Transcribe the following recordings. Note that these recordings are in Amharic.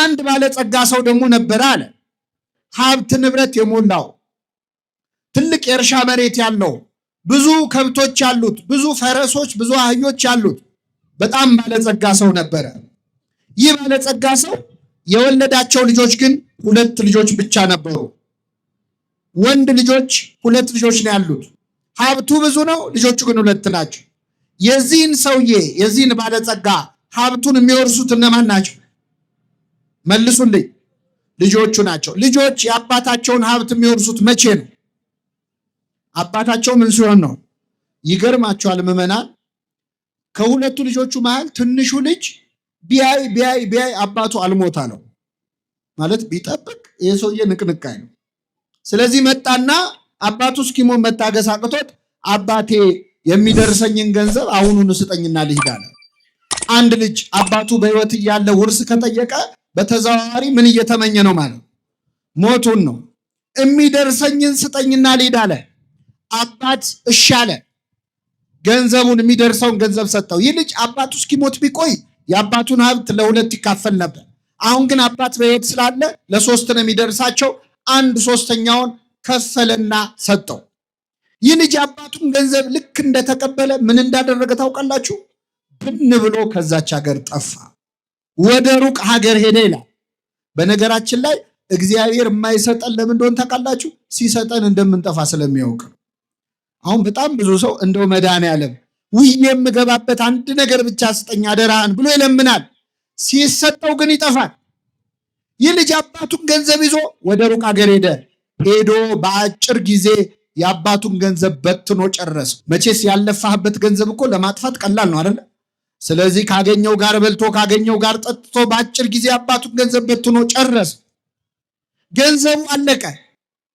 አንድ ባለጸጋ ሰው ደግሞ ነበረ አለ። ሀብት ንብረት የሞላው ትልቅ የእርሻ መሬት ያለው ብዙ ከብቶች ያሉት ብዙ ፈረሶች ብዙ አህዮች ያሉት በጣም ባለጸጋ ሰው ነበረ። ይህ ባለጸጋ ሰው የወለዳቸው ልጆች ግን 2 ልጆች ብቻ ነበሩ። ወንድ ልጆች 2 ልጆች ነው ያሉት። ሀብቱ ብዙ ነው፣ ልጆቹ ግን 2 ናቸው። የዚህን ሰውዬ የዚህን ባለጸጋ ሀብቱን የሚወርሱት እነማን ናቸው? መልሱልኝ። ልጆቹ ናቸው። ልጆች የአባታቸውን ሀብት የሚወርሱት መቼ ነው? አባታቸው ምን ሲሆን ነው? ይገርማቸዋል ምዕመናን። ከሁለቱ ልጆቹ መሃል ትንሹ ልጅ ቢያይ አባቱ አልሞታ ነው ማለት ቢጠብቅ ይህ ሰውዬ ንቅንቃይ ነው። ስለዚህ መጣና አባቱ እስኪሞት መታገስ አቅቶት አባቴ የሚደርሰኝን ገንዘብ አሁኑን ስጠኝና ልሂድ አለ። አንድ ልጅ አባቱ በሕይወት እያለ ውርስ ከጠየቀ በተዘዋዋሪ ምን እየተመኘ ነው ማለት? ሞቱን ነው። የሚደርሰኝን ስጠኝና ልሂድ አለ። አባት እሺ አለ። ገንዘቡን የሚደርሰውን ገንዘብ ሰጠው። ይህ ልጅ አባቱ እስኪሞት ቢቆይ የአባቱን ሀብት ለ2 ይካፈል ነበር። አሁን ግን አባት በሕይወት ስላለ ለ3 ነው የሚደርሳቸው። 1/3ኛውን ከፈለና ሰጠው። ይህ ልጅ አባቱን ገንዘብ ልክ እንደተቀበለ ምን እንዳደረገ ታውቃላችሁ? ብን ብሎ ከዛች ሀገር ጠፋ፣ ወደ ሩቅ ሀገር ሄደ ይላል። በነገራችን ላይ እግዚአብሔር የማይሰጠን ለምን እንደሆነ ታውቃላችሁ? ሲሰጠን እንደምንጠፋ ስለሚያውቅ። አሁን በጣም ብዙ ሰው እንደው መድኃኔዓለም ውይ የምገባበት አንድ ነገር ብቻ ስጠኝ አደራህን ብሎ ይለምናል። ሲሰጠው ግን ይጠፋል። ይህ ልጅ አባቱን ገንዘብ ይዞ ወደ ሩቅ ሀገር ሄዶ በአጭር ጊዜ የአባቱን ገንዘብ በትኖ ጨረሰ። መቼስ ያለፋህበት ገንዘብ እኮ ለማጥፋት ቀላል ነው አይደል? ስለዚህ ካገኘው ጋር በልቶ ካገኘው ጋር ጠጥቶ በአጭር ጊዜ አባቱን ገንዘብ በትኖ ጨረሰ። ገንዘቡ አለቀ።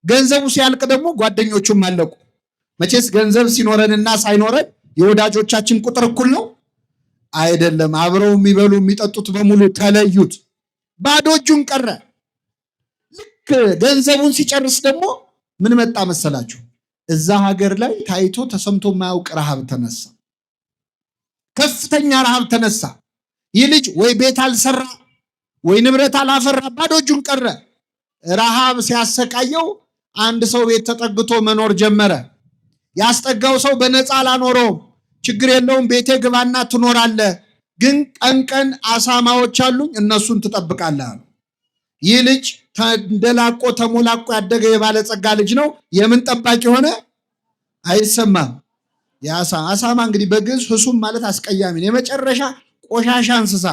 ገንዘቡ ሲያልቅ ደግሞ ጓደኞቹም አለቁ። መቼስ ገንዘብ ሲኖረንና ሳይኖረን የወዳጆቻችን ቁጥር እኩል ነው አይደለም። አብረው የሚበሉ የሚጠጡት በሙሉ ተለዩት፣ ባዶ እጁን ቀረ። ልክ ገንዘቡን ሲጨርስ ደግሞ ምን መጣ መሰላችሁ? እዛ ሀገር ላይ ታይቶ ተሰምቶ የማያውቅ ረሃብ ተነሳ። ከፍተኛ ረሃብ ተነሳ። ይህ ልጅ ወይ ቤት አልሰራ ወይ ንብረት አላፈራ፣ ባዶ እጁን ቀረ። ረሃብ ሲያሰቃየው አንድ ሰው ቤት ተጠግቶ መኖር ጀመረ። ያስጠጋው ሰው በነፃ አላኖረውም። ችግር የለውም ቤቴ ግባና ትኖራለህ፣ ግን ቀን ቀን አሳማዎች አሉኝ እነሱን ትጠብቃለህ አሉ። ይህ ልጅ ተንደላቆ ተሞላቆ ያደገ የባለጸጋ ልጅ ነው። የምን ጠባቂ ሆነ? አይሰማም። አሳማ እንግዲህ በግዕዝ ህሱም ማለት አስቀያሚ ነው። የመጨረሻ ቆሻሻ እንስሳ፣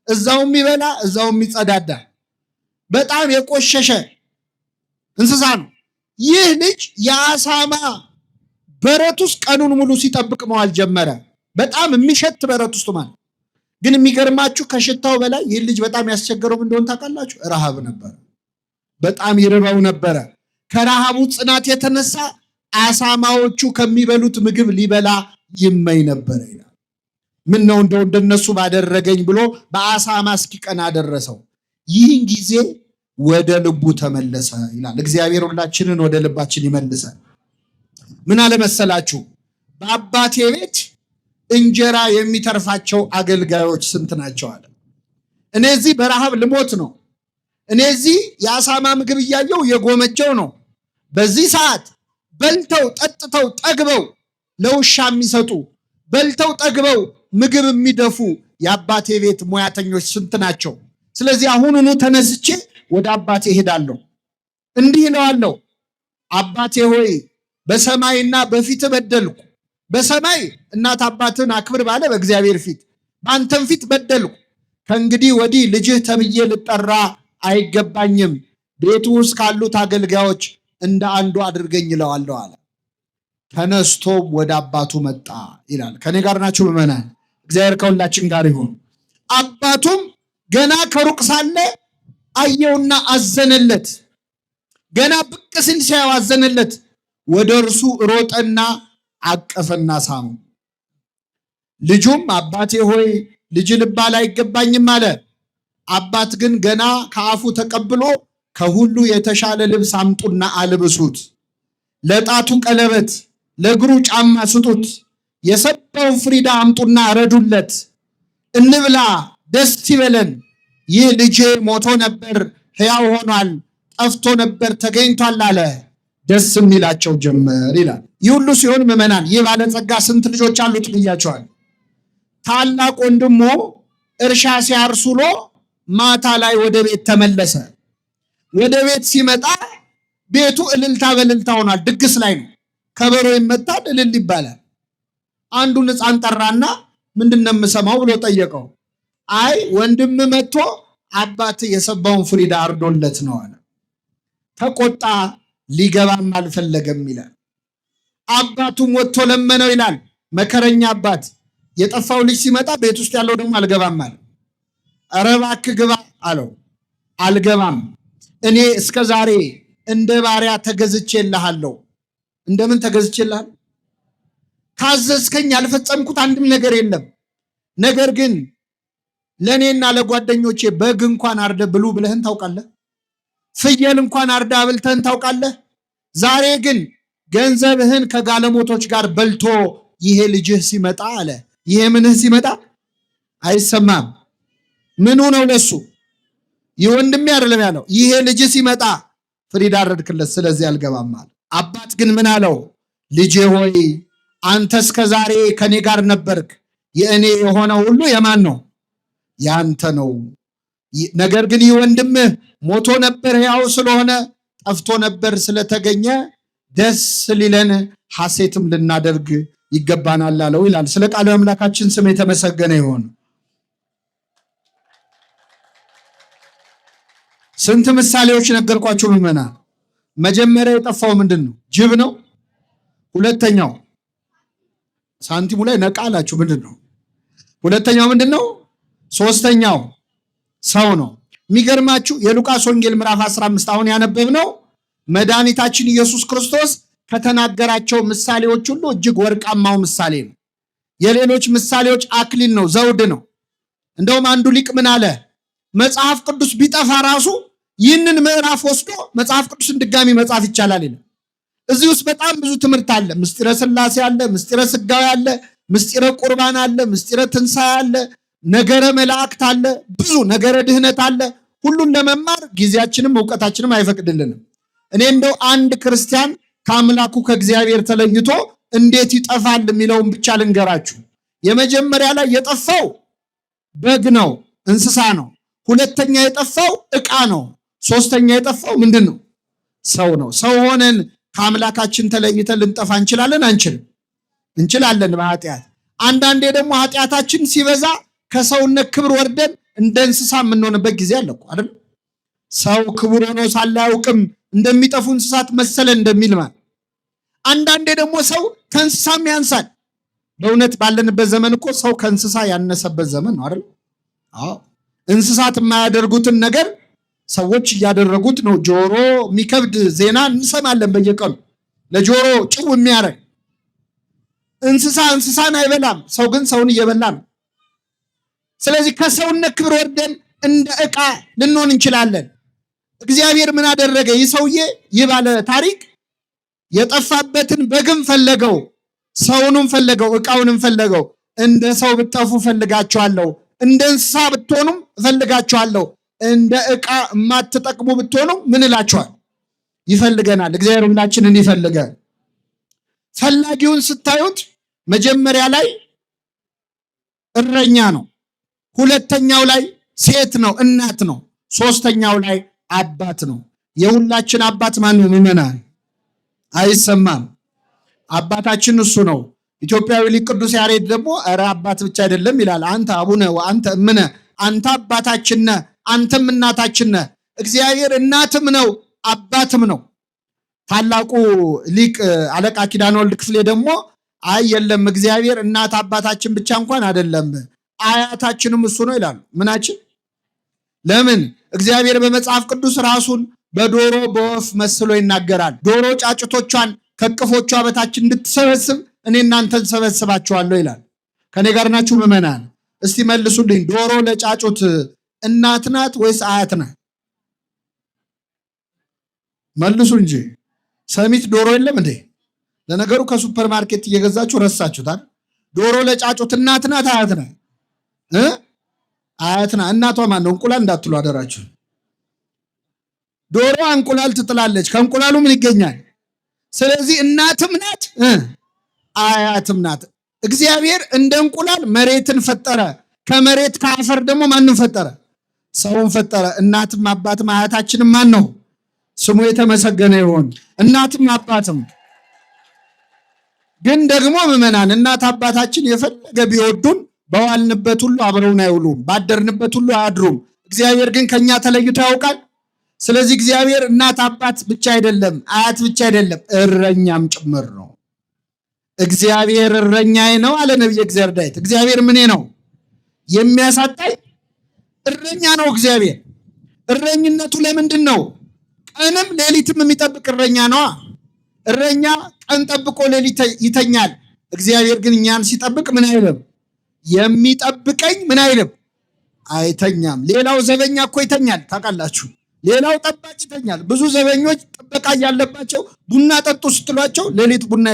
እዛው የሚበላ እዛው የሚጸዳዳ በጣም የቆሸሸ እንስሳ ነው። ይህ ልጅ የአሳማ በረት ውስጥ ቀኑን ሙሉ ሲጠብቅ መዋል ጀመረ። በጣም የሚሸት በረት ውስጥ ማለት ግን የሚገርማችሁ ከሽታው በላይ ይህ ልጅ በጣም ያስቸገረው እንደሆነ ታውቃላችሁ? ረሃብ ነበር። በጣም ይርበው ነበረ። ከረሃቡ ጽናት የተነሳ አሳማዎቹ ከሚበሉት ምግብ ሊበላ ይመኝ ነበር ይላል። ምን ነው እንደው እንደነሱ ባደረገኝ ብሎ በአሳማ እስኪቀና ደረሰው። ይህን ጊዜ ወደ ልቡ ተመለሰ ይላል። እግዚአብሔር ሁላችንን ወደ ልባችን ይመልሰን። ምን አለመሰላችሁ? በአባቴ ቤት እንጀራ የሚተርፋቸው አገልጋዮች ስንት ናቸው አለ። እኔ እዚህ በረሃብ ልሞት ነው። እኔ እዚህ የአሳማ ምግብ እያየው የጎመጀው ነው። በዚህ ሰዓት በልተው ጠጥተው ጠግበው ለውሻ የሚሰጡ በልተው ጠግበው ምግብ የሚደፉ የአባቴ ቤት ሙያተኞች ስንት ናቸው? ስለዚህ አሁኑኑ ተነስቼ ወደ አባቴ እሄዳለሁ፣ እንዲህ እለዋለሁ፣ አባቴ ሆይ በሰማይና በፊት በደልኩ። በሰማይ እናት አባትን አክብር ባለ በእግዚአብሔር ፊት በአንተም ፊት በደልኩ። ከእንግዲህ ወዲህ ልጅህ ተብዬ ልጠራ አይገባኝም። ቤቱ ውስጥ ካሉት አገልጋዮች እንደ አንዱ አድርገኝ እለዋለሁ አለ። ተነስቶም ወደ አባቱ መጣ ይላል። ከኔ ጋር ናችሁ ምዕመናን? እግዚአብሔር ከሁላችን ጋር ይሁን። አባቱም ገና ከሩቅ ሳለ አየውና አዘነለት። ገና ብቅ ሲል ሲያየው አዘነለት። ወደ እርሱ ሮጠና አቀፈና ሳሙ። ልጁም አባቴ ሆይ ልጅ ልባል አይገባኝም አለ። አባት ግን ገና ከአፉ ተቀብሎ ከሁሉ የተሻለ ልብስ አምጡና አልብሱት፣ ለጣቱ ቀለበት ለእግሩ ጫማ ስጡት፣ የሰባውን ፍሪዳ አምጡና ረዱለት፣ እንብላ ደስ ይበለን፣ ይህ ልጄ ሞቶ ነበር ሕያው ሆኗል፣ ጠፍቶ ነበር ተገኝቷል አለ። ደስ የሚላቸው ጀመር ይላል። ይህ ሁሉ ሲሆን ምዕመናን፣ ይህ ባለጸጋ ስንት ልጆች አሉት ብያቸዋል። ታላቅ ወንድሙ እርሻ ሲያርስ ውሎ ማታ ላይ ወደ ቤት ተመለሰ። ወደ ቤት ሲመጣ ቤቱ እልልታ በእልልታ ሆኗል። ድግስ ላይ ነው። ከበሮ ይመታል፣ እልል ይባላል። አንዱን ሕፃን ጠራና ምንድን ነው የምሰማው ብሎ ጠየቀው። አይ ወንድም መጥቶ አባት የሰባውን ፍሪዳ አርዶለት ነው አለ። ተቆጣ፣ ሊገባም አልፈለገም ይላል። አባቱም ወጥቶ ለመነው ይላል። መከረኛ አባት። የጠፋው ልጅ ሲመጣ ቤት ውስጥ ያለው ደግሞ አልገባም አለ። ኧረ እባክህ ግባ አለው። አልገባም፣ እኔ እስከ ዛሬ እንደ ባሪያ ተገዝቼልሃለሁ። እንደምን ተገዝቼልሃለሁ? ካዘዝከኝ ያልፈጸምኩት አንድም ነገር የለም። ነገር ግን ለእኔና ለጓደኞቼ በግ እንኳን አርደ ብሉ ብለህን ታውቃለህ? ፍየል እንኳን አርዳ ብልተህን ታውቃለህ? ዛሬ ግን ገንዘብህን ከጋለሞቶች ጋር በልቶ ይሄ ልጅህ ሲመጣ አለ። ይሄ ምንህ ሲመጣ አይሰማም። ምኑ ነው ለሱ? ይህ ወንድሜ አይደለም ያለው። ይሄ ልጅ ሲመጣ ፍሪዳ አረድክለት፣ ስለዚህ አልገባም አለ። አባት ግን ምን አለው? ልጄ ሆይ አንተ እስከ ዛሬ ከኔ ጋር ነበርክ። የእኔ የሆነ ሁሉ የማን ነው? ያንተ ነው። ነገር ግን ይህ ወንድምህ ሞቶ ነበር ሕያው ስለሆነ፣ ጠፍቶ ነበር ስለተገኘ ደስ ሊለን ሐሴትም ልናደርግ ይገባናል አለው ይላል። ስለ ቃሉ አምላካችን ስም የተመሰገነ ይሁን። ስንት ምሳሌዎች ነገርኳችሁ ምዕመናን። መጀመሪያ የጠፋው ምንድን ነው? ጅብ ነው። ሁለተኛው ሳንቲሙ ላይ ነቃ አላችሁ፣ ምንድን ነው? ሁለተኛው ምንድን ነው? ሶስተኛው ሰው ነው። የሚገርማችሁ የሉቃስ ወንጌል ምዕራፍ 15 አሁን ያነበብነው መድኃኒታችን ኢየሱስ ክርስቶስ ከተናገራቸው ምሳሌዎች ሁሉ እጅግ ወርቃማው ምሳሌ ነው። የሌሎች ምሳሌዎች አክሊል ነው፣ ዘውድ ነው። እንደውም አንዱ ሊቅ ምን አለ? መጽሐፍ ቅዱስ ቢጠፋ ራሱ ይህንን ምዕራፍ ወስዶ መጽሐፍ ቅዱስን ድጋሚ መጻፍ ይቻላል ይላል። እዚህ ውስጥ በጣም ብዙ ትምህርት አለ። ምስጢረ ሥላሴ አለ፣ ምስጢረ ሥጋዌ አለ፣ ምስጢረ ቁርባን አለ፣ ምስጢረ ትንሣኤ አለ፣ ነገረ መላእክት አለ፣ ብዙ ነገረ ድህነት አለ። ሁሉን ለመማር ጊዜያችንም እውቀታችንም አይፈቅድልንም። እኔ እንደው አንድ ክርስቲያን ከአምላኩ ከእግዚአብሔር ተለይቶ እንዴት ይጠፋል የሚለውን ብቻ ልንገራችሁ። የመጀመሪያ ላይ የጠፋው በግ ነው፣ እንስሳ ነው። ሁለተኛ የጠፋው ዕቃ ነው። ሶስተኛ የጠፋው ምንድን ነው? ሰው ነው። ሰው ሆነን ከአምላካችን ተለይተን ልንጠፋ እንችላለን? አንችልም? እንችላለን በኃጢአት። አንዳንዴ ደግሞ ኃጢአታችን ሲበዛ ከሰውነት ክብር ወርደን እንደ እንስሳ የምንሆንበት ጊዜ አለ እኮ አይደል? ሰው ክቡር ሆኖ ሳለ አያውቅም እንደሚጠፉ እንስሳት መሰለ እንደሚል ማለት። አንዳንዴ ደግሞ ሰው ከእንስሳም ያንሳል። በእውነት ባለንበት ዘመን እኮ ሰው ከእንስሳ ያነሰበት ዘመን ነው አይደል? አዎ። እንስሳት የማያደርጉትን ነገር ሰዎች እያደረጉት ነው። ጆሮ የሚከብድ ዜና እንሰማለን በየቀኑ፣ ለጆሮ ጭው የሚያረግ። እንስሳ እንስሳን አይበላም፣ ሰው ግን ሰውን እየበላ ነው። ስለዚህ ከሰውነት ክብር ወርደን እንደ ዕቃ ልንሆን እንችላለን። እግዚአብሔር ምን አደረገ? ይህ ሰውዬ፣ ይህ ባለ ታሪክ የጠፋበትን በግም ፈለገው፣ ሰውንም ፈለገው፣ ዕቃውንም ፈለገው። እንደ ሰው ብትጠፉ እፈልጋችኋለሁ፣ እንደ እንስሳ ብትሆኑም እፈልጋችኋለሁ፣ እንደ ዕቃ የማትጠቅሙ ብትሆኑ ምን እላችኋል? ይፈልገናል። እግዚአብሔር ሁላችንን ይፈልጋል። ፈላጊውን ስታዩት መጀመሪያ ላይ እረኛ ነው። ሁለተኛው ላይ ሴት ነው፣ እናት ነው። ሶስተኛው ላይ አባት ነው። የሁላችን አባት ማን ነው? ምዕመናን አይሰማም? አባታችን እሱ ነው። ኢትዮጵያዊ ሊቅ ቅዱስ ያሬድ ደግሞ ኧረ አባት ብቻ አይደለም ይላል። አንተ አቡነ ወአንተ እምነ፣ አንተ አባታችን ነህ፣ አንተም እናታችን ነህ። እግዚአብሔር እናትም ነው አባትም ነው። ታላቁ ሊቅ አለቃ ኪዳነ ወልድ ክፍሌ ደግሞ አይ የለም እግዚአብሔር እናት አባታችን ብቻ እንኳን አይደለም አያታችንም እሱ ነው ይላሉ። ምናችን? ለምን? እግዚአብሔር በመጽሐፍ ቅዱስ ራሱን በዶሮ በወፍ መስሎ ይናገራል። ዶሮ ጫጭቶቿን ከቅፎቿ በታች እንድትሰበስብ እኔ እናንተን ሰበስባችኋለሁ ይላል። ከኔ ጋር ናችሁ ምዕመናን? እስቲ መልሱልኝ። ዶሮ ለጫጩት እናት ናት ወይስ አያት ናት? መልሱ እንጂ። ሰሚት ዶሮ የለም እንዴ? ለነገሩ ከሱፐር ማርኬት እየገዛችሁ ረሳችሁታል። ዶሮ ለጫጩት እናት ናት አያት ናት? አያትና እናቷ ማን ነው? እንቁላል እንዳትሉ አደራችሁ። ዶሮ እንቁላል ትጥላለች። ከእንቁላሉ ምን ይገኛል? ስለዚህ እናትም ናት አያትም ናት። እግዚአብሔር እንደ እንቁላል መሬትን ፈጠረ። ከመሬት ከአፈር ደግሞ ማንን ፈጠረ? ሰውን ፈጠረ። እናትም አባትም አያታችንም ማን ነው? ስሙ የተመሰገነ ይሁን። እናትም አባትም ግን ደግሞ ምዕመናን እናት አባታችን የፈለገ ቢወዱን በዋልንበት ሁሉ አብረውን አይውሉም፣ ባደርንበት ሁሉ አያድሩም። እግዚአብሔር ግን ከኛ ተለይቶ ያውቃል። ስለዚህ እግዚአብሔር እናት አባት ብቻ አይደለም፣ አያት ብቻ አይደለም፣ እረኛም ጭምር ነው። እግዚአብሔር እረኛዬ ነው አለ ነብዩ እግዚአብሔር ዳዊት። እግዚአብሔር ምኔ ነው? የሚያሳጣኝ እረኛ ነው እግዚአብሔር። እረኝነቱ ለምንድን ነው? ቀንም ሌሊትም የሚጠብቅ እረኛ ነዋ። እረኛ ቀን ጠብቆ ሌሊት ይተኛል። እግዚአብሔር ግን እኛን ሲጠብቅ ምን አይልም? የሚጠብቀኝ ምን አይልም? አይተኛም። ሌላው ዘበኛ እኮ ይተኛል ታውቃላችሁ። ሌላው ጠባቂ ይተኛል። ብዙ ዘበኞች ጥበቃ ያለባቸው ቡና ጠጡ ስትሏቸው ሌሊት ቡና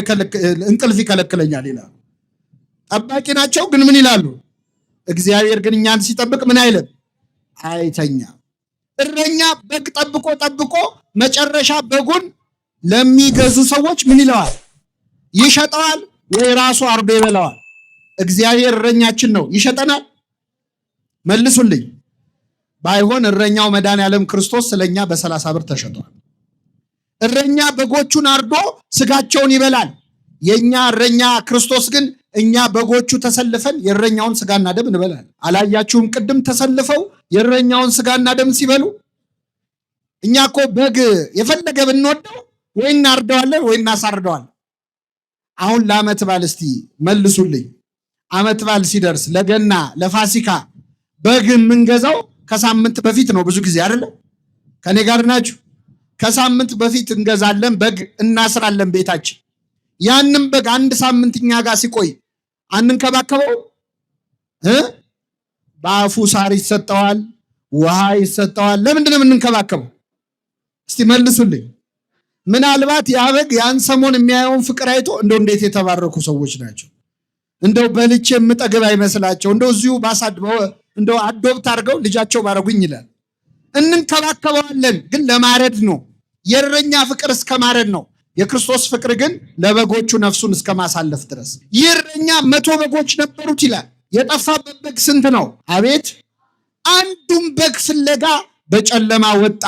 እንቅልፍ ይከለክለኛል ይላሉ። ጠባቂ ናቸው ግን ምን ይላሉ? እግዚአብሔር ግን እኛን ሲጠብቅ ምን አይልም? አይተኛም። እረኛ በግ ጠብቆ መጨረሻ በጉን ለሚገዙ ሰዎች ምን ይለዋል? ይሸጠዋል ወይ ራሱ አርዶ ይበላዋል? እግዚአብሔር እረኛችን ነው። ይሸጠናል? መልሱልኝ። ባይሆን እረኛው መድኃኔዓለም ክርስቶስ ስለኛ በ30 ብር ተሸጧል። እረኛ በጎቹን አርዶ ስጋቸውን ይበላል። የኛ እረኛ ክርስቶስ ግን እኛ በጎቹ ተሰልፈን የእረኛውን ስጋና ደም እንበላል። አላያችሁም? ቅድም ተሰልፈው የእረኛውን ስጋና ደም ሲበሉ። እኛ እኮ በግ የፈለገ ብንወደው ወይ እናርደዋለን ወይ እናሳርደዋለን። አሁን ለዓመት በዓል እስቲ መልሱልኝ። ዓመት በዓል ሲደርስ ለገና ለፋሲካ በግ የምንገዛው ከሳምንት በፊት ነው ብዙ ጊዜ አይደለ? ከኔ ጋር ናችሁ? ከሳምንት በፊት እንገዛለን፣ በግ እናስራለን ቤታችን። ያንም በግ አንድ ሳምንት እኛ ጋር ሲቆይ አንንከባከበው? በአፉ ሳር ይሰጠዋል፣ ውሃ ይሰጠዋል። ለምንድን ነው የምንንከባከበው? እስቲ መልሱልኝ። ምናልባት ያ በግ ያን ሰሞን የሚያየውን ፍቅር አይቶ እንደው እንዴት የተባረኩ ሰዎች ናቸው፣ እንደው በልቼ የምጠግብ አይመስላቸው፣ እንደው እዚሁ ባሳድበው እንደው አዶብት አድርገው ልጃቸው ባረጉኝ ይላል። እንንከባከበዋለን፣ ግን ለማረድ ነው። የእረኛ ፍቅር እስከ ማረድ ነው። የክርስቶስ ፍቅር ግን ለበጎቹ ነፍሱን እስከ ማሳለፍ ድረስ። ይህ እረኛ 100 በጎች ነበሩት ይላል። የጠፋበት በግ ስንት ነው? አቤት! አንዱም በግ ፍለጋ በጨለማ ወጣ፣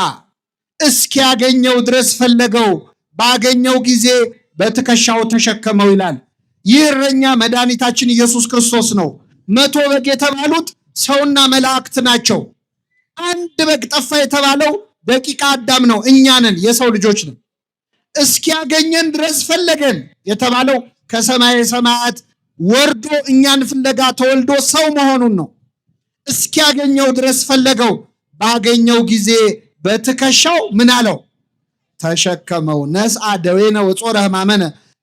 እስኪያገኘው ድረስ ፈለገው፣ ባገኘው ጊዜ በትከሻው ተሸከመው ይላል። ይህ እረኛ መድኃኒታችን ኢየሱስ ክርስቶስ ነው። 100 በግ የተባሉት ሰውና መላእክት ናቸው። አንድ በግ ጠፋ የተባለው ደቂቀ አዳም ነው፣ እኛ ነን፣ የሰው ልጆች ነን። እስኪያገኘን ድረስ ፈለገን የተባለው ከሰማየ ሰማያት ወርዶ እኛን ፍለጋ ተወልዶ ሰው መሆኑን ነው። እስኪያገኘው ድረስ ፈለገው፣ ባገኘው ጊዜ በትከሻው ምን አለው? ተሸከመው። ነስአ ደዌነ ወጾረ ሕማመነ፣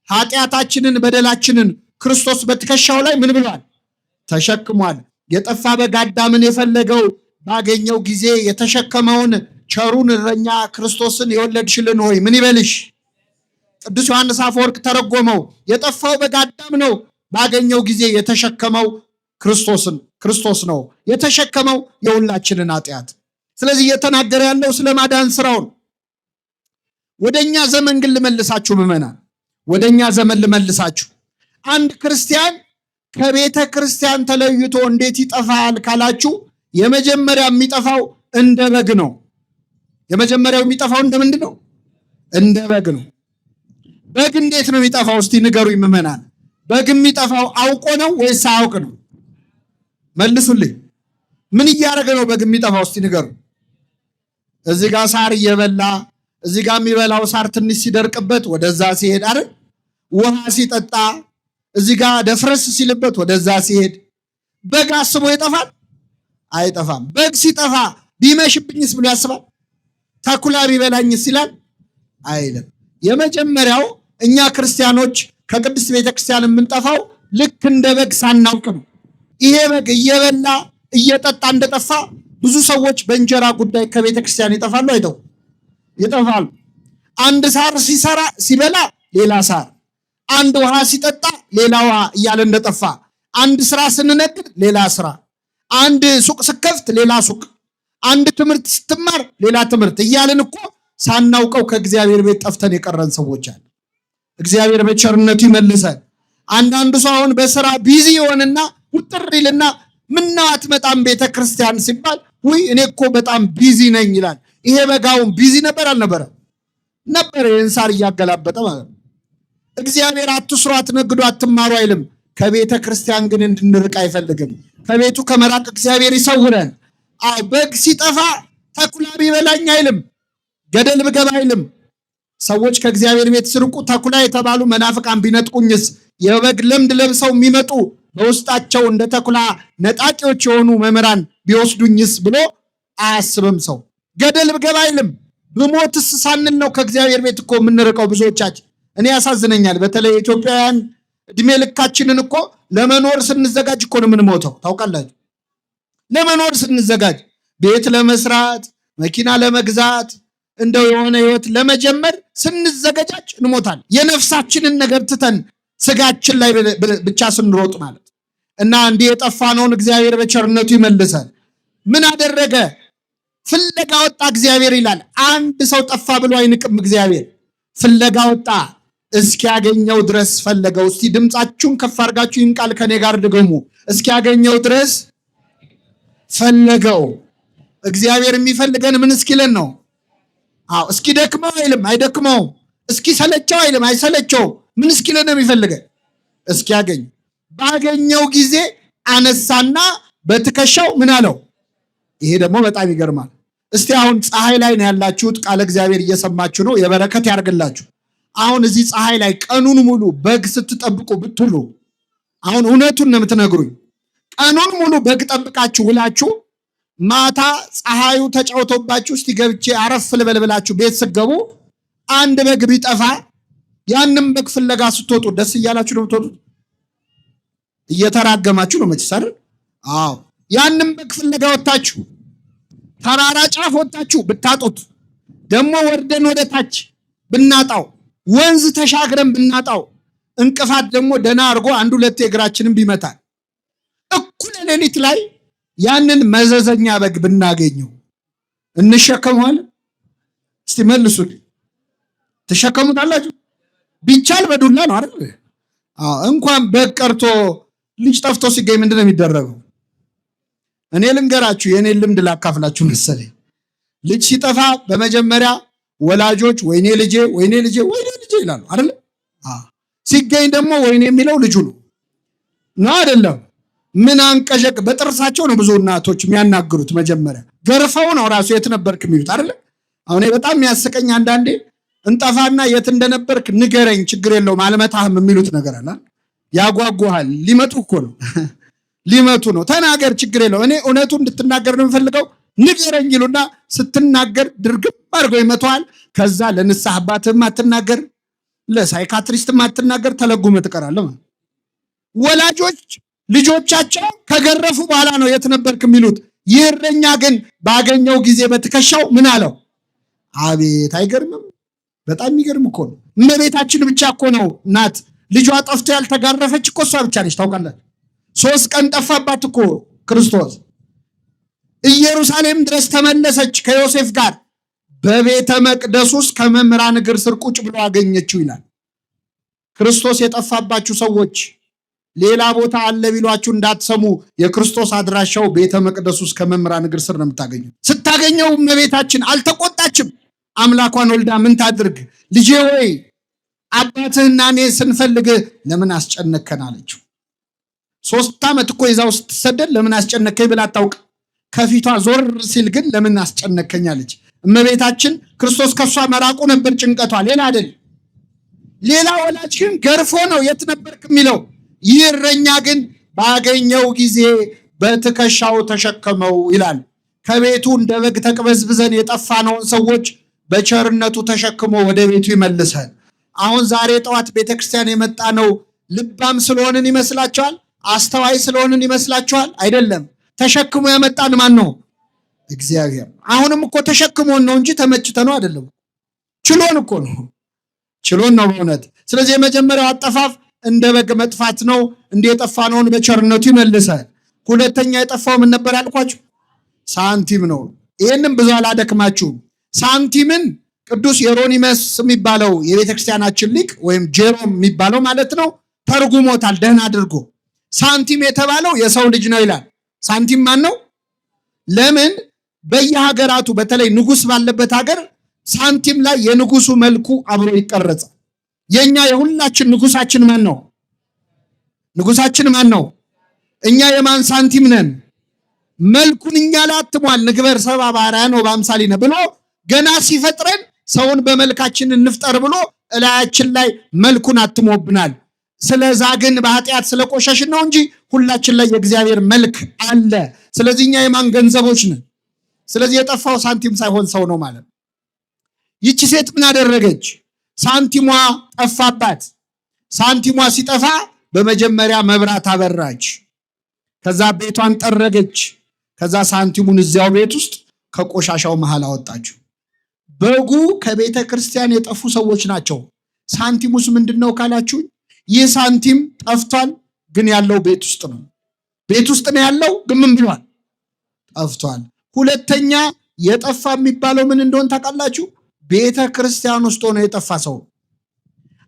ኃጢአታችንን በደላችንን ክርስቶስ በትከሻው ላይ ምን ብሏል? ተሸክሟል። የጠፋ በግ አዳምን የፈለገው ባገኘው ጊዜ የተሸከመውን ቸሩን እረኛ ክርስቶስን የወለድሽልን ሆይ ምን ይበልሽ? ቅዱስ ዮሐንስ አፈወርቅ ተረጎመው። የጠፋው በግ አዳም ነው፣ ባገኘው ጊዜ የተሸከመው ክርስቶስ ነው። የተሸከመው የሁላችንን ኃጢአት። ስለዚህ እየተናገረ ያለው ስለ ማዳን ስራውን። ወደኛ ዘመን ግን ልመልሳችሁ ምዕመናን፣ ወደኛ ዘመን ልመልሳችሁ። አንድ ክርስቲያን ከቤተ ክርስቲያን ተለይቶ እንዴት ይጠፋል ካላችሁ፣ የመጀመሪያ የሚጠፋው እንደ በግ ነው። የመጀመሪያው የሚጠፋው እንደ ምንድን ነው? እንደ በግ ነው። በግ እንዴት ነው የሚጠፋው? እስቲ ንገሩኝ ምዕመናን። በግ የሚጠፋው አውቆ ነው ወይስ ሳያውቅ ነው? መልሱልኝ። ምን እያደረገ ነው በግ የሚጠፋው? እስቲ ንገሩ። እዚህ ጋር ሳር እየበላ እዚህ ጋር የሚበላው ሳር ትንሽ ሲደርቅበት ወደዛ ሲሄድ አይደል? ውሃ ሲጠጣ እዚህ ጋር ደፍረስ ሲልበት ወደዛ ሲሄድ። በግ አስቦ ይጠፋል? አይጠፋም። በግ ሲጠፋ ቢመሽብኝስ ብሎ ያስባል? ተኩላ ቢበላኝስ ይላል? አይልም። የመጀመሪያው እኛ ክርስቲያኖች ከቅድስት ቤተክርስቲያን የምንጠፋው ልክ እንደ በግ ሳናውቅ ነው። ይሄ በግ እየበላ እየጠጣ እንደጠፋ ብዙ ሰዎች በእንጀራ ጉዳይ ከቤተክርስቲያን ይጠፋሉ። አይተው ይጠፋሉ። አንድ ሳር ሲበላ ሌላ ሳር፣ አንድ ውሃ ሲጠጣ ሌላ ውሃ እያለ እንደጠፋ፣ አንድ ስራ ስንነግድ ሌላ ስራ፣ አንድ ሱቅ ስከፍት ሌላ ሱቅ፣ አንድ ትምህርት ስትማር ሌላ ትምህርት እያልን እኮ ሳናውቀው ከእግዚአብሔር ቤት ጠፍተን የቀረን ሰዎች አለ። እግዚአብሔር በቸርነቱ ይመልሰን። አንዳንዱ ሰው አሁን በስራ ቢዚ ይሆንና ውጥር ይልና ምነው አትመጣም ቤተክርስቲያን ሲባል ውይ እኔ እኮ በጣም ቢዚ ነኝ ይላል። ይሄ በጋውን ቢዚ ነበር አልነበረ? ነበር። የእንሳር እያገላበጠ ማለት ነው። እግዚአብሔር አትስሩ፣ አትነግዱ፣ አትማሩ አይልም። ከቤተ ክርስቲያን ግን እንድንርቅ አይፈልግም። ከቤቱ ከመራቅ እግዚአብሔር ይሰውረን። በግ ሲጠፋ ተኩላ ቢበላኝ አይልም፣ ገደል ብገባ አይልም። ሰዎች ከእግዚአብሔር ቤት ሲርቁ ተኩላ የተባሉ መናፍቃን ቢነጥቁኝስ፣ የበግ ለምድ ለብሰው የሚመጡ በውስጣቸው እንደ ተኩላ ነጣቂዎች የሆኑ መምህራን ቢወስዱኝስ ብሎ አያስብም። ሰው ገደል ብገባ አይልም። ብሞትስ ሳንል ነው ከእግዚአብሔር ቤት እኮ የምንርቀው ብዙዎቻችን። እኔ ያሳዝነኛል። በተለይ ኢትዮጵያውያን እድሜ ልካችንን እኮ ለመኖር ስንዘጋጅ እኮ ነው የምንሞተው። ታውቃላችሁ? ለመኖር ስንዘጋጅ ቤት ለመስራት፣ መኪና ለመግዛት፣ እንደው የሆነ ህይወት ለመጀመር ስንዘጋጅ እንሞታል። የነፍሳችንን ነገር ትተን ስጋችን ላይ ብቻ ስንሮጥ ማለት እና እንዲህ የጠፋነውን እግዚአብሔር በቸርነቱ ይመልሳል። ምን አደረገ? ፍለጋ ወጣ እግዚአብሔር ይላል። አንድ ሰው ጠፋ ብሎ አይንቅም እግዚአብሔር። ፍለጋ ወጣ፣ እስኪያገኘው ድረስ ፈለገው። እስቲ ድምፃችሁን ከፍ አድርጋችሁ ይህን ቃል ከኔ ጋር ድገሙ። እስኪያገኘው ድረስ ፈለገው። እግዚአብሔር የሚፈልገን ምን እስኪለን ነው? እስኪ ደክመው አይልም፣ አይደክመው። እስኪ ሰለቸው አይልም፣ አይሰለቸው። ምን እስኪለን ነው የሚፈልገን? እስኪያገኝ። ባገኘው ጊዜ አነሳና በትከሻው ምን አለው? ይሄ ደግሞ በጣም ይገርማል። እስቲ አሁን ፀሐይ ላይ ነው ያላችሁት፣ ቃለ እግዚአብሔር እየሰማችሁ ነው። የበረከት ያርግላችሁ። አሁን እዚህ ፀሐይ ላይ ቀኑን ሙሉ በግ ስትጠብቁ ብትሉ፣ አሁን እውነቱን ነው የምትነግሩኝ። ቀኑን ሙሉ በግ ጠብቃችሁ ውላችሁ ማታ ፀሐዩ ተጫውቶባችሁ እስቲ ገብቼ አረፍ ልበል ብላችሁ ቤት ስትገቡ አንድ በግ ቢጠፋ ያንም በግ ፍለጋ ስትወጡ ደስ እያላችሁ ነው የምትወጡት? እየተራገማችሁ ነው መቼስ አይደል? አዎ። ያንም በግ ፍለጋ ወጣችሁ ተራራ ጫፍ ወጣችሁ ብታጡት፣ ደግሞ ወርደን ወደ ታች ብናጣው፣ ወንዝ ተሻግረን ብናጣው፣ እንቅፋት ደግሞ ደና አድርጎ አንድ ሁለት እግራችንን ቢመታል፣ እኩለ ሌሊት ላይ ያንን መዘዘኛ በግ ብናገኘው እንሸከመዋለን? እስቲ መልሱት። ትሸከሙታላችሁ? ቢቻል በዱላ ነው አይደል? እንኳን በግ ቀርቶ ልጅ ጠፍቶ ሲገኝ ምንድን ነው የሚደረገው? እኔ ልንገራችሁ፣ የእኔን ልምድ ላካፍላችሁ መሰለኝ። ልጅ ሲጠፋ በመጀመሪያ ወላጆች ወይኔ ልጄ፣ ወይኔ ልጄ፣ ወይኔ ልጄ ይላሉ አይደል? ሲገኝ ደግሞ ወይኔ የሚለው ልጁ ነው አይደለም? ምን አንቀዠቅ በጥርሳቸው ነው ብዙ እናቶች የሚያናግሩት። መጀመሪያ ገርፈው ነው ራሱ የት ነበርክ የሚሉት አይደል? አሁን በጣም የሚያስቀኝ አንዳንዴ እንጠፋና የት እንደነበርክ ንገረኝ፣ ችግር የለውም አልመታህም የሚሉት ነገር አለ። ያጓጓሃል። ሊመጡ እኮ ነው ሊመቱ ነው። ተናገር፣ ችግር የለውም እኔ እውነቱን እንድትናገር ነው የምፈልገው፣ ንገረኝ ይሉና ስትናገር ድርግም አድርገው ይመተዋል። ከዛ ለንስሐ አባትህም አትናገር፣ ለሳይካትሪስትም አትናገር፣ ተለጉመ ትቀራለህ። ወላጆች ልጆቻቸው ከገረፉ በኋላ ነው የት ነበርክ የሚሉት። ይህ እረኛ ግን ባገኘው ጊዜ በትከሻው ምን አለው? አቤት! አይገርምም? በጣም የሚገርም እኮ ነው። እመቤታችን ብቻ እኮ ነው ናት ልጇ ጠፍቶ ያልተጋረፈች እኮ እሷ ብቻ ነች። ታውቃለች? 3 ቀን ጠፋባት እኮ ክርስቶስ። ኢየሩሳሌም ድረስ ተመለሰች ከዮሴፍ ጋር። በቤተ መቅደስ ውስጥ ከመምህራን እግር ስር ቁጭ ብሎ አገኘችው ይላል። ክርስቶስ የጠፋባችሁ ሰዎች ሌላ ቦታ አለ ቢሏችሁ እንዳትሰሙ። የክርስቶስ አድራሻው ቤተ መቅደስ ውስጥ ከመምህራን እግር ስር ነው የምታገኙ። ስታገኘው እመቤታችን አልተቆጣችም። አምላኳን ወልዳ ምን ታድርግ? ልጄ ሆይ አባትህና እኔ ስንፈልግ ለምን አስጨነከን አለችው። 3 ዓመት እኮ ይዛው ስትሰደድ ለምን አስጨነከኝ ብላ አታውቅ። ከፊቷ ዞር ሲል ግን ለምን አስጨነከኝ አለች። እመቤታችን ክርስቶስ ከሷ መራቁ ነበር ጭንቀቷ፣ ሌላ አይደል። ሌላ ወላጅ ግን ገርፎ ነው የት ነበርክ የሚለው። ይህ እረኛ ግን ባገኘው ጊዜ በትከሻው ተሸከመው ይላል። ከቤቱ እንደ በግ ተቅበዝብዘን የጠፋነውን ሰዎች በቸርነቱ ተሸክሞ ወደ ቤቱ ይመልሳል። አሁን ዛሬ ጠዋት ቤተክርስቲያን የመጣ ነው ልባም ስለሆንን ይመስላችኋል? አስተዋይ ስለሆንን ይመስላችኋል? አይደለም። ተሸክሞ ያመጣን ማን ነው? እግዚአብሔር። አሁንም እኮ ተሸክሞን ነው እንጂ ተመችተነው አይደለም። ችሎን እኮ ነው፣ ችሎን ነው በእውነት። ስለዚህ የመጀመሪያው አጠፋፍ እንደ በግ መጥፋት ነው። እንደ የጠፋነውን በቸርነቱ ይመልሳል። ሁለተኛ የጠፋው ምን ነበር ያልኳችሁ? ሳንቲም ነው። ይህንም ብዙ አላደክማችሁም። ሳንቲምን ቅዱስ ሄሮኒመስ የሚባለው የቤተክርስቲያናችን ሊቅ ወይም ጄሮም የሚባለው ማለት ነው ተርጉሞታል ደህና አድርጎ። ሳንቲም የተባለው የሰው ልጅ ነው ይላል። ሳንቲም ማን ነው? ለምን በየሀገራቱ በተለይ ንጉስ ባለበት ሀገር ሳንቲም ላይ የንጉሱ መልኩ አብሮ ይቀረጻል። የኛ የሁላችን ንጉሳችን ማን ነው? ንጉሳችን ማን ነው? እኛ የማን ሳንቲም ነን? መልኩን እኛ ላይ አትሟል። ንግበር ሰብአ በአርአያነ ወበአምሳሊነ ብሎ ገና ሲፈጥረን ሰውን በመልካችን እንፍጠር ብሎ እላያችን ላይ መልኩን አትሞብናል። ስለዛግን በኃጢአት ስለቆሸሽን ነው እንጂ ሁላችን ላይ የእግዚአብሔር መልክ አለ። ስለዚህ እኛ የማን ገንዘቦች ነን? ስለዚህ የጠፋው ሳንቲም ሳይሆን ሰው ነው ማለት ነው። ይቺ ሴት ምን አደረገች? ሳንቲሟ ጠፋባት። ሳንቲሟ ሲጠፋ በመጀመሪያ መብራት አበራች። ከዛ ቤቷን ጠረገች። ከዛ ሳንቲሙን እዚያው ቤት ውስጥ ከቆሻሻው መሃል አወጣችው። በጉ ከቤተ ክርስቲያን የጠፉ ሰዎች ናቸው። ሳንቲሙስ ምንድነው ካላችሁ፣ ይህ ሳንቲም ጠፍቷል፣ ግን ያለው ቤት ውስጥ ነው። ቤት ውስጥ ነው ያለው፣ ግን ምን ብሏል? ጠፍቷል። ሁለተኛ የጠፋ የሚባለው ምን እንደሆነ ታውቃላችሁ? ቤተ ክርስቲያን ውስጥ ሆኖ የጠፋ ሰው።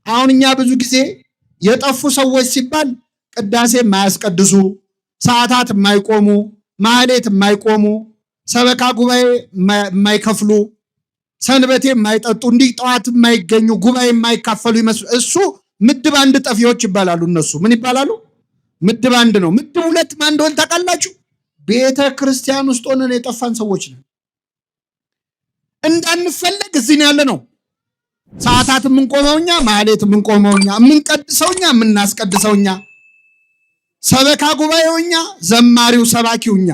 አሁን እኛ ብዙ ጊዜ የጠፉ ሰዎች ሲባል ቅዳሴ የማያስቀድሱ፣ ሰዓታት የማይቆሙ፣ ማህሌት የማይቆሙ፣ ሰበካ ጉባኤ የማይከፍሉ፣ ሰንበቴ የማይጠጡ፣ እንዲህ ጠዋት የማይገኙ፣ ጉባኤ የማይካፈሉ ይመስሉ እሱ ምድብ አንድ ጠፊዎች ይባላሉ። እነሱ ምን ይባላሉ? ምድብ አንድ ነው። ምድብ ሁለት ማን እንደሆነ ታውቃላችሁ? ቤተ ክርስቲያን ውስጥ ሆነን የጠፋን ሰዎች ነን። እንዳንፈለግ እዚህ ነው ያለ ነው። ሰዓታት የምንቆመው እኛ፣ ማህሌት የምንቆመው እኛ፣ የምንቀድሰው እኛ፣ የምናስቀድሰው እኛ፣ ሰበካ ጉባኤው እኛ፣ ዘማሪው ሰባኪው እኛ።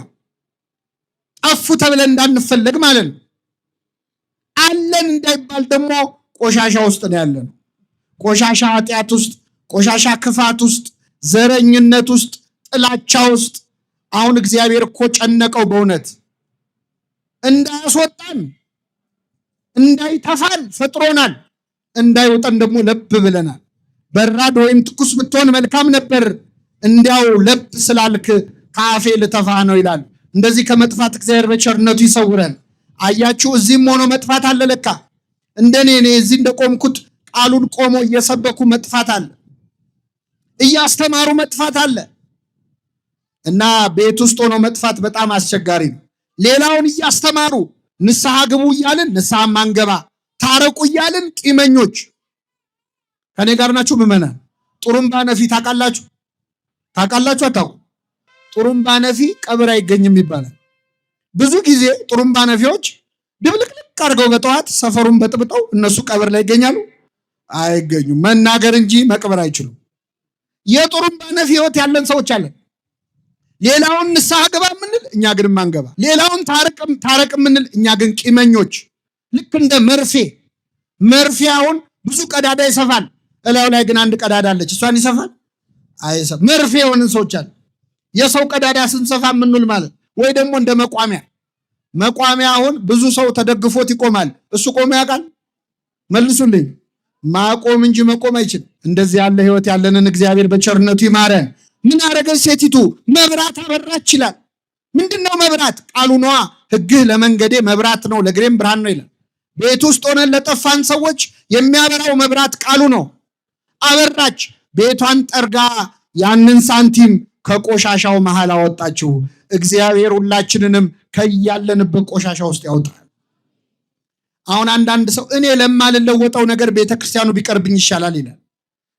ጠፉ ተብለን እንዳንፈለግ ማለት ነው። አለን እንዳይባል ደግሞ ቆሻሻ ውስጥ ነው ያለ ነው። ቆሻሻ ኃጢአት ውስጥ፣ ቆሻሻ ክፋት ውስጥ፣ ዘረኝነት ውስጥ፣ ጥላቻ ውስጥ። አሁን እግዚአብሔር እኮ ጨነቀው በእውነት እንዳያስወጣን እንዳይተፋን ፈጥሮናል። እንዳይወጣን ደግሞ ለብ ብለናል። በራድ ወይም ትኩስ ብትሆን መልካም ነበር፣ እንዲያው ለብ ስላልክ ከአፌ ልተፋ ነው ይላል። እንደዚህ ከመጥፋት እግዚአብሔር በቸርነቱ ይሰውረን። አያችሁ፣ እዚህም ሆኖ መጥፋት አለ ለካ። እንደኔ እዚህ እንደቆምኩት ቃሉን ቆሞ እየሰበኩ መጥፋት አለ፣ እያስተማሩ መጥፋት አለ። እና ቤት ውስጥ ሆኖ መጥፋት በጣም አስቸጋሪ ነው። ሌላውን እያስተማሩ ንስሐ ግቡ እያልን ንስሐ ማንገባ፣ ታረቁ እያልን ቂመኞች። ከኔ ጋር ናችሁ ምዕመናን? ጥሩምባ ነፊ ታውቃላችሁ? ታውቃላችሁ? አታውቁ? ጥሩምባ ነፊ ቀብር አይገኝም ይባላል። ብዙ ጊዜ ጥሩምባ ነፊዎች ድብልቅልቅ አድርገው በጠዋት ሰፈሩን በጥብጠው እነሱ ቀብር ላይ ይገኛሉ? አይገኙም። መናገር እንጂ መቅበር አይችሉም። የጥሩምባ ነፊ ህይወት ያለን ሰዎች አለን። ሌላውን ንስሐ ግባ የምንል እኛ ግን ማንገባ፣ ሌላውን ታረቅ የምንል እኛ ግን ቂመኞች። ልክ እንደ መርፌ አሁን ብዙ ቀዳዳ ይሰፋል፣ እላዩ ላይ ግን አንድ ቀዳዳ አለች። እሷን ይሰፋል? አይሰፋም። መርፌ የሆንን ሰዎች አለ። የሰው ቀዳዳ ስንሰፋ የምንውል ማለት ወይ ደግሞ እንደ መቋሚያ አሁን ብዙ ሰው ተደግፎት ይቆማል። እሱ ቆሞ ያውቃል? መልሱልኝ። ማቆም እንጂ መቆም አይችልም። እንደዚህ ያለ ህይወት ያለንን እግዚአብሔር በቸርነቱ ይማረን። ምን አረገች ሴቲቱ? መብራት አበራች ይላል። ምንድነው መብራት? ቃሉ ነዋ። ሕግህ ለመንገዴ መብራት ነው ለእግሬም ብርሃን ነው ይላል። ቤት ውስጥ ሆነን ለጠፋን ሰዎች የሚያበራው መብራት ቃሉ ነው። አበራች። ቤቷን ጠርጋ ያንን ሳንቲም ከቆሻሻው መሃል አወጣችው። እግዚአብሔር ሁላችንንም ከያለንበት ቆሻሻ ውስጥ ያወጣል። አሁን አንዳንድ ሰው እኔ ለማልለወጠው ነገር ቤተክርስቲያኑ ቢቀርብኝ ይሻላል ይላል።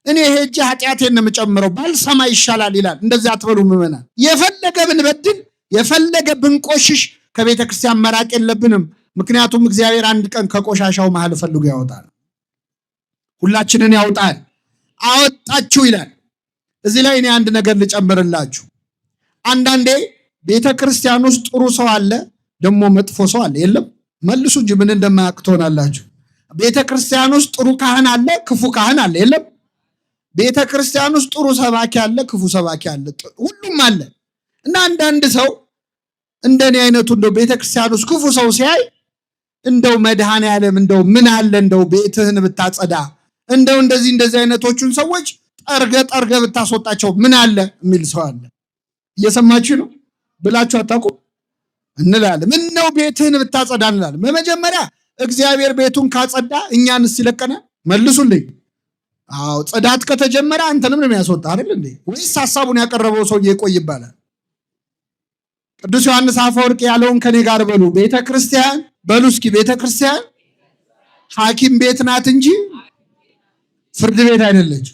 እኔ ሄጄ ኃጢአቴን ነው የምጨምረው ባልሰማ ይሻላል ይላል። እንደዚህ አትበሉ ምዕመናን። የፈለገ ብንበድል የፈለገ ብንቆሽሽ ከቤተ ክርስቲያን መራቅ የለብንም። ምክንያቱም እግዚአብሔር አንድ ቀን ከቆሻሻው መሃል ፈልጎ ያወጣል። ሁላችንን ያወጣል። አወጣችሁ ይላል። እዚህ ላይ እኔ አንድ ነገር ልጨምርላችሁ። አንዳንዴ ቤተ ክርስቲያን ውስጥ ጥሩ ሰው አለ፣ ደግሞ መጥፎ ሰው አለ። የለም መልሱ እንጂ ምን እንደማያውቅ ትሆናላችሁ። ቤተ ክርስቲያን ውስጥ ጥሩ ካህን አለ፣ ክፉ ካህን አለ። የለም ቤተ ክርስቲያን ውስጥ ጥሩ ሰባኪ አለ፣ ክፉ ሰባኪ አለ፣ ሁሉም አለ። እና አንዳንድ ሰው እንደኔ አይነቱ እንደው ቤተ ክርስቲያን ውስጥ ክፉ ሰው ሲያይ እንደው መድኃኔዓለም እንደው ምን አለ እንደው ቤትህን ብታጸዳ፣ እንደው እንደዚህ አይነቶቹን ሰዎች ጠርገ ብታስወጣቸው ምን አለ የሚል ሰው አለ። እየሰማችሁ ነው ብላችሁ አታውቁም እንላለን። ምን ነው ቤትህን ብታጸዳ እንላለን። በመጀመሪያ እግዚአብሔር ቤቱን ካጸዳ እኛንስ ይለቀናል? መልሱልኝ። አዎ ጽዳት ከተጀመረ አንተንም ነው የሚያስወጣ አይደል እንዴ? ወይስ ሐሳቡን ያቀረበው ሰውዬ ይቆይ ይባላል? ቅዱስ ዮሐንስ አፈወርቅ ያለውን ከኔ ጋር በሉ። ቤተክርስቲያን በሉ እስኪ፣ ቤተክርስቲያን ሐኪም ቤት ናት እንጂ ፍርድ ቤት አይደለች።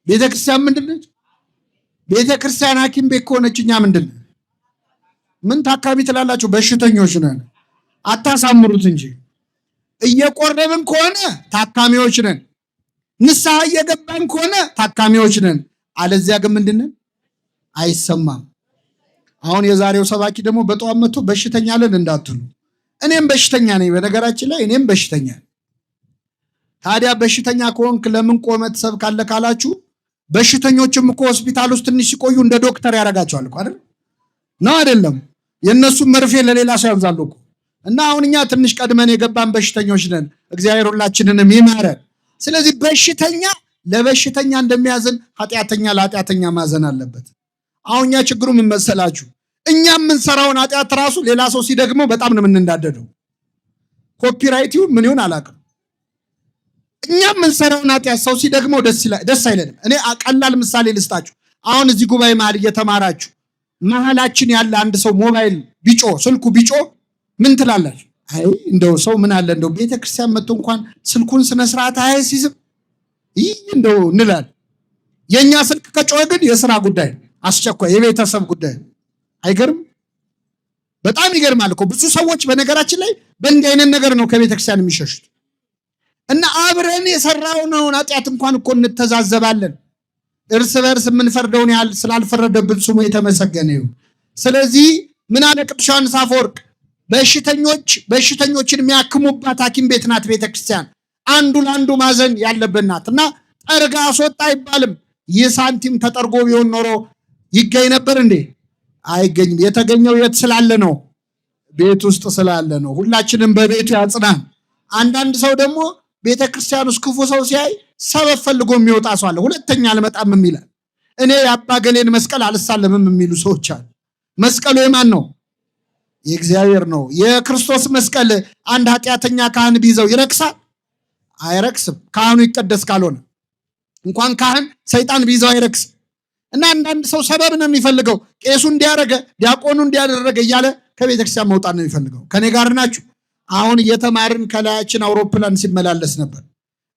ቤተክርስቲያን ምንድነች? ቤተክርስቲያን ሐኪም ቤት ከሆነች እኛ ምንድን ምን ታካሚ ትላላችሁ? በሽተኞች ነን። አታሳምሩት እንጂ እየቆረብን ከሆነ ታካሚዎች ነን። ንስሐ እየገባን ከሆነ ታካሚዎች ነን። አለዚያ ግን ምንድነን? አይሰማም። አሁን የዛሬው ሰባኪ ደግሞ በጠዋት መጥቶ በሽተኛ አለን እንዳትሉ። እኔም በሽተኛ ነኝ። በነገራችን ላይ እኔም በሽተኛ ነኝ። ታዲያ በሽተኛ ከሆንክ ለምን ቆመህ ትሰብካለህ ካላችሁ፣ በሽተኞችም እኮ ሆስፒታል ውስጥ ትንሽ ሲቆዩ እንደ ዶክተር ያደርጋቸዋል እኮ አይደል? ነው አይደለም? የእነሱም መርፌ ለሌላ ሰው ያብዛሉ እኮ። እና አሁን እኛ ትንሽ ቀድመን የገባን በሽተኞች ነን። እግዚአብሔር ሁላችንንም ይማረን። ስለዚህ በሽተኛ ለበሽተኛ እንደሚያዝን ኃጢአተኛ ለኃጢአተኛ ማዘን አለበት። አሁን እኛ ችግሩ ምን መሰላችሁ? እኛ የምንሰራውን ኃጢአት ራሱ ሌላ ሰው ሲደግመው በጣም ነው የምንዳደደው። ኮፒራይት ይሁን ምን ይሁን አላውቅም። እኛ የምንሰራውን ኃጢአት ሰው ሲደግመው ደስ አይለንም። እኔ ቀላል ምሳሌ ልስጣችሁ። አሁን እዚህ ጉባኤ መሀል እየተማራችሁ መሀላችን ያለ አንድ ሰው ሞባይል ቢጮ ስልኩ ቢጮ ምን ትላላችሁ? አይ እንደው ሰው ምን አለ እንደው ቤተክርስቲያን መጥቶ እንኳን ስልኩን ስነስርዓት አያስይዝም ይህ እንደው እንላለን። የእኛ ስልክ ከጮኸ ግን የስራ ጉዳይ አስቸኳይ የቤተሰብ ጉዳይ። አይገርም? በጣም ይገርማል እኮ። ብዙ ሰዎች በነገራችን ላይ በእንዲህ አይነት ነገር ነው ከቤተክርስቲያን የሚሸሹት። እና አብረን የሰራውን ኃጢአት እንኳን እኮ እንተዛዘባለን። እርስ በርስ የምንፈርደውን ያህል ስላልፈረደብን ስሙ የተመሰገነ ይሁን። ስለዚህ ምን አለ ቅዱስ ዮሐንስ አፈወርቅ? በሽተኞችን የሚያክሙባት ሐኪም ቤት ናት ቤተክርስቲያን። አንዱ ለአንዱ ማዘን ያለብን ናት። እና ጠርጋ አስወጣ አይባልም። ይህ ሳንቲም ተጠርጎ ቢሆን ኖሮ ይገኝ ነበር እንዴ? አይገኝም። የተገኘው የት ስላለ ነው? ቤት ውስጥ ስላለ ነው። ሁላችንም በቤቱ ያጽናን። አንዳንድ ሰው ደግሞ ቤተክርስቲያን ውስጥ ክፉ ሰው ሲያይ ሰበብ ፈልጎ የሚወጣ ሰው አለ። ሁለተኛ አልመጣም የሚላል። እኔ የአባ ገሌን መስቀል አልሳለምም የሚሉ ሰዎች አሉ። መስቀሉ የማን ነው? የእግዚአብሔር ነው። የክርስቶስ መስቀል አንድ ኃጢአተኛ ካህን ቢይዘው ይረክሳል? አይረክስም። ካህኑ ይቀደስ ካልሆነ እንኳን ካህን ሰይጣን ቢይዘው አይረክስም። እና አንዳንድ ሰው ሰበብ ነው የሚፈልገው። ቄሱ እንዲያደረገ ዲያቆኑ እንዲያደረገ እያለ ከቤተክርስቲያን መውጣት ነው የሚፈልገው። ከኔ ጋር ናችሁ? አሁን እየተማርን ከላያችን አውሮፕላን ሲመላለስ ነበር።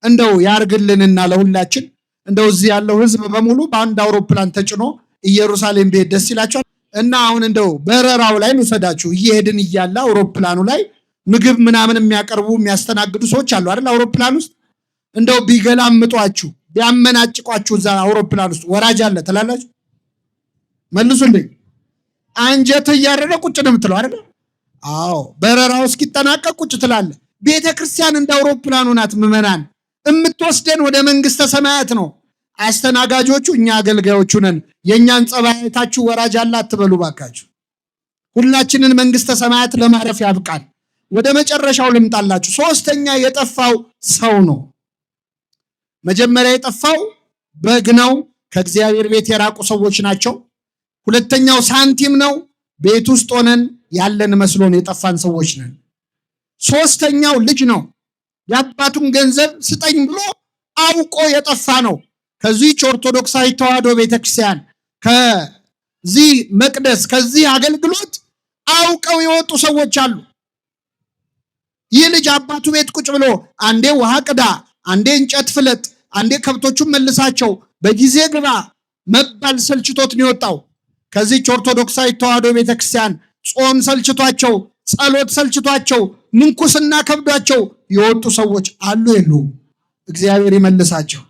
እንደው ያርግልንና ለሁላችን እንደው እዚህ ያለው ህዝብ በሙሉ በአንድ አውሮፕላን ተጭኖ ኢየሩሳሌም ቤት ደስ ይላቸዋል። እና አሁን እንደው በረራው ላይ እንውሰዳችሁ። እየሄድን እያለ አውሮፕላኑ ላይ ምግብ ምናምን የሚያቀርቡ የሚያስተናግዱ ሰዎች አሉ አይደል? አውሮፕላን ውስጥ እንደው ቢገላምጧችሁ ቢያመናጭቋችሁ እዛ አውሮፕላን ውስጥ ወራጅ አለ ትላላችሁ? መልሱልኝ። አንጀት እያረረ ቁጭ ነው የምትለው አይደል? አዎ፣ በረራው እስኪጠናቀቅ ቁጭ ትላለ። ቤተክርስቲያን እንደ አውሮፕላኑ ናት። ምዕመናን የምትወስደን ወደ መንግስተ ሰማያት ነው። አስተናጋጆቹ እኛ አገልጋዮቹ ነን። የእኛን ጸባይታችሁ ወራጅ አለ አትበሉ ባካችሁ። ሁላችንን መንግስተ ሰማያት ለማረፍ ያብቃል። ወደ መጨረሻው ልምጣላችሁ። ሶስተኛ የጠፋው ሰው ነው። መጀመሪያ የጠፋው በግ ነው። ከእግዚአብሔር ቤት የራቁ ሰዎች ናቸው። ሁለተኛው ሳንቲም ነው። ቤት ውስጥ ሆነን ያለን መስሎን የጠፋን ሰዎች ነን። ሶስተኛው ልጅ ነው። የአባቱን ገንዘብ ስጠኝ ብሎ አውቆ የጠፋ ነው። ከዚህች ኦርቶዶክሳዊ ተዋሕዶ ቤተክርስቲያን ከዚህ መቅደስ ከዚህ አገልግሎት አውቀው የወጡ ሰዎች አሉ። ይህ ልጅ አባቱ ቤት ቁጭ ብሎ አንዴ ውሃ ቅዳ፣ አንዴ እንጨት ፍለጥ፣ አንዴ ከብቶቹን መልሳቸው፣ በጊዜ ግባ መባል ሰልችቶት ነው የወጣው። ከዚህች ኦርቶዶክሳዊ ተዋሕዶ ቤተክርስቲያን ጾም ሰልችቷቸው፣ ጸሎት ሰልችቷቸው፣ ምንኩስና ከብዷቸው የወጡ ሰዎች አሉ የሉም? እግዚአብሔር ይመልሳቸው።